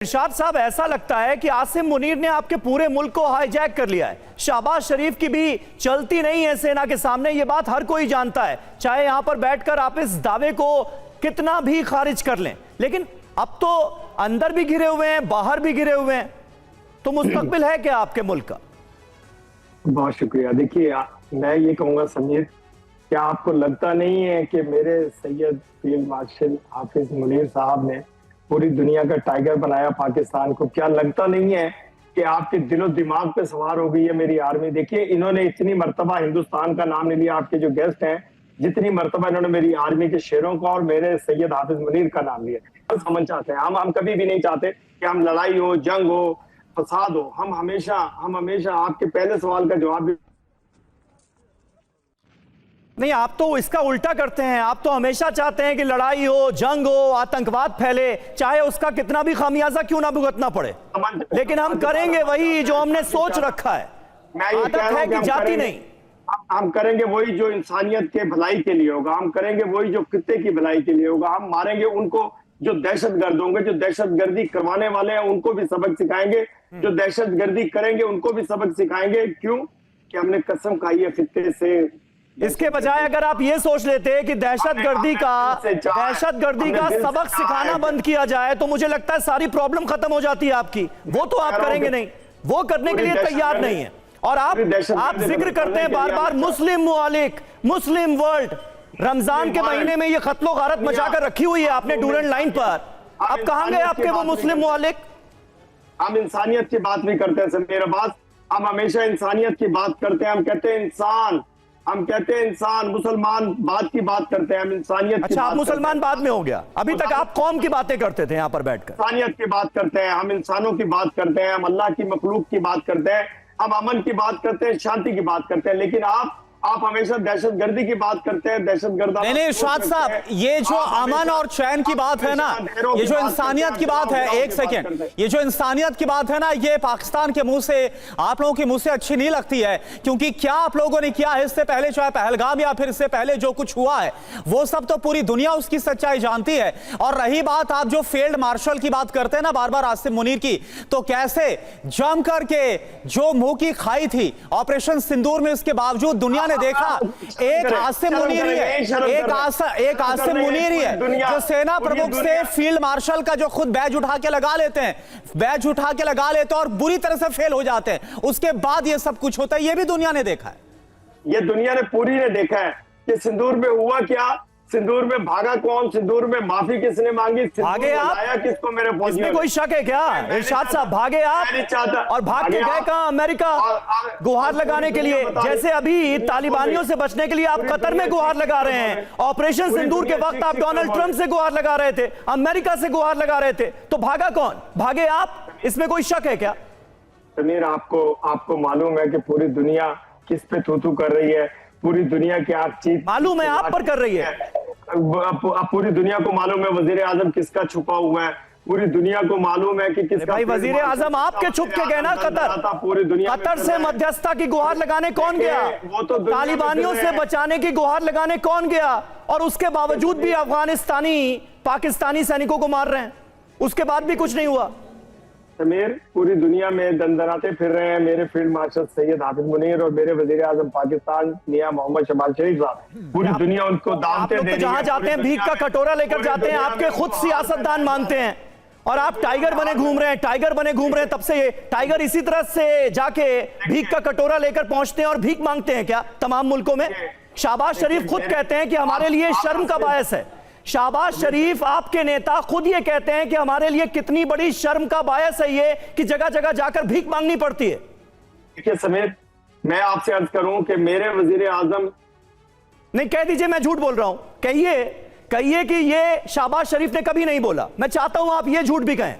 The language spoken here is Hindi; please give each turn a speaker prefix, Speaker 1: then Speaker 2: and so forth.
Speaker 1: इरशाद साहब, ऐसा लगता है कि आसिम मुनीर ने आपके पूरे मुल्क को हाईजैक कर लिया है। शहबाज शरीफ की भी चलती नहीं है सेना के सामने, ये बात हर कोई जानता है, चाहे यहां पर बैठकर आप इस दावे को कितना भी खारिज कर लें। लेकिन अब तो अंदर भी घिरे हुए हैं, बाहर भी घिरे हुए हैं, तो मुस्तकबिल है क्या आपके मुल्क का?
Speaker 2: बहुत शुक्रिया। देखिए, मैं ये कहूंगा समीर, क्या आपको लगता नहीं है कि मेरे सैयद फील्ड मार्शल हाफिज मुनीर साहब ने पूरी दुनिया का टाइगर बनाया पाकिस्तान को? क्या लगता नहीं है कि आपके दिलो दिमाग पे सवार हो गई है मेरी आर्मी? देखिए, इन्होंने इतनी मर्तबा हिंदुस्तान का नाम नहीं लिया, आपके जो गेस्ट हैं, जितनी मर्तबा इन्होंने मेरी आर्मी के शेरों का और मेरे सैयद हाफिज मुनीर का नाम लिया। समझ चाहते हैं हम कभी भी नहीं चाहते कि हम लड़ाई हो, जंग हो, फसाद हो। हम हमेशा आपके पहले सवाल का जवाब भी
Speaker 1: नहीं, आप तो इसका उल्टा करते हैं। आप तो हमेशा चाहते हैं कि लड़ाई हो, जंग हो, आतंकवाद फैले, चाहे उसका कितना भी खामियाजा क्यों ना भुगतना पड़े, लेकिन हम करेंगे वही जो हमने सोच रखा है। आदत है कि जाति नहीं।
Speaker 2: हम करेंगे वही जो इंसानियत के भलाई के लिए होगा, हम करेंगे वही जो कित्ते की भलाई के लिए होगा। हम मारेंगे उनको जो दहशतगर्द होंगे, जो दहशतगर्दी करवाने वाले हैं उनको भी सबक सिखाएंगे, जो दहशतगर्दी करेंगे उनको भी सबक सिखाएंगे। क्यों? कि हमने कसम खाई है फित्ते से।
Speaker 1: इसके बजाय अगर आप ये सोच लेते कि दहशतगर्दी का सबक सिखाना बंद किया जाए तो मुझे लगता है सारी प्रॉब्लम खत्म हो जाती है आपकी। वो तो आप करेंगे नहीं, वो करने के लिए तैयार नहीं है। और आप जिक्र करते हैं बार बार मुस्लिम मुआलिक, मुस्लिम वर्ल्ड। रमजान के महीने में ये कत्लो गारत मचाकर रखी हुई है आपने डूरन लाइन पर। अब कहां गए आपके वो मुस्लिम मुआलिक?
Speaker 2: हम इंसानियत की बात भी करते हैं समीर अब्बास, हम हमेशा इंसानियत की बात करते हैं। हम कहते हैं इंसान, हम कहते हैं इंसान, मुसलमान बाद की बात करते हैं, हम इंसानियत की।
Speaker 1: अच्छा, आप मुसलमान बाद में हो गया, अभी तक आप कौम की बातें करते थे यहाँ पर बैठकर।
Speaker 2: इंसानियत की बात करते हैं, हम इंसानों की बात करते हैं, हम अल्लाह की मखलूक की बात करते हैं, हम अमन की बात करते हैं, शांति की बात करते हैं। लेकिन आप हमेशा दहशतगर्दी की बात करते हैं, दहशतगर्द।
Speaker 3: नहीं इरशाद साहब, ये जो अमन और चैन की बात है ना, ये जो इंसानियत की बात है, एक सेकेंड, ये जो इंसानियत की बात है ना, ये पाकिस्तान के मुंह से, आप लोगों के मुंह से अच्छी नहीं लगती है। क्योंकि क्या आप लोगों ने किया है इससे पहले, चाहे पहलगाम या फिर इससे पहले जो कुछ हुआ है, वो सब तो पूरी दुनिया उसकी सच्चाई जानती है। और रही बात आप जो फील्ड मार्शल की बात करते हैं ना बार बार आसिम मुनीर की, तो कैसे जम करके जो मुंह की खाई थी ऑपरेशन सिंदूर में, इसके बावजूद दुनिया ने देखा एक आसिम मुनीर ही है, एक आसिम मुनीर ही है जो सेना प्रमुख से फील्ड मार्शल का जो खुद बैज उठा के लगा लेते हैं, बैज उठा के लगा लेते हैं और बुरी तरह से फेल हो जाते हैं। उसके बाद ये सब कुछ होता है, ये भी दुनिया ने देखा है।
Speaker 2: ये दुनिया ने पूरी ने देखा है कि सिंदूर में हुआ क्या, सिंदूर में भागा कौन, सिंदूर में माफी किसने मांगी,
Speaker 1: भागे आप,
Speaker 2: किसको? मेरे
Speaker 1: इसमें कोई शक है क्या? इरशाद साहब, भागे आप और भाग के गए कहां? अमेरिका गुहार लगाने के लिए। जैसे अभी तालिबानियों से बचने के लिए आप कतर में गुहार लगा रहे हैं, ऑपरेशन सिंदूर के वक्त आप डोनाल्ड ट्रंप से गुहार लगा रहे थे, अमेरिका से गुहार लगा रहे थे, तो भागा कौन? भागे आप, इसमें कोई शक है क्या?
Speaker 2: समीर, आपको मालूम है कि पूरी दुनिया किस पे थू कर रही है? पूरी दुनिया की आप चीज
Speaker 1: मालूम है आप पर कर रही है।
Speaker 2: पूरी दुनिया को मालूम है वजीर आजम किसका छुपा हुआ है, पूरी दुनिया को मालूम है कि किसका।
Speaker 1: भाई, वजीर आजम आपके छुप के गए ना कतर।
Speaker 2: पूरी दुनिया
Speaker 1: कतर से मध्यस्थता की गुहार लगाने कौन गया?
Speaker 2: वो तो
Speaker 1: तालिबानियों से बचाने की गुहार लगाने कौन गया? और उसके बावजूद भी अफगानिस्तानी पाकिस्तानी सैनिकों को मार रहे हैं, उसके बाद भी कुछ नहीं हुआ।
Speaker 2: समीर, पूरी दुनिया में दंदनाते फिर रहे हैं मेरे फील्ड मार्शल सैयद हाफिज मुनीर और मेरे वजीर आजम पाकिस्तान मियां मोहम्मद शहबाज शरीफ साहब। पूरी दुनिया उनको दावतें दे रही है।
Speaker 1: जहां जाते हैं भीख का कटोरा लेकर जाते हैं, आपके खुद सियासतदान मानते हैं, और आप टाइगर बने घूम रहे हैं, टाइगर बने घूम रहे हैं। तब से टाइगर इसी तरह से जाके भीख का कटोरा लेकर पहुंचते हैं और भीख मांगते हैं क्या तमाम मुल्कों में? शहबाज शरीफ खुद कहते हैं कि हमारे लिए शर्म का बायस है। शहबाज शरीफ, आपके नेता, खुद ये कहते हैं कि हमारे लिए कितनी बड़ी शर्म का बायस है ये कि जगह जगह जाकर भीख मांगनी पड़ती है।
Speaker 2: देखिए समीर, मैं आपसे अर्ज करूं कि मेरे वजीर आजम।
Speaker 1: नहीं, कह दीजिए मैं झूठ बोल रहा हूं, कहिए कि ये शहबाज शरीफ ने कभी नहीं बोला। मैं चाहता हूं आप ये झूठ भी कहें।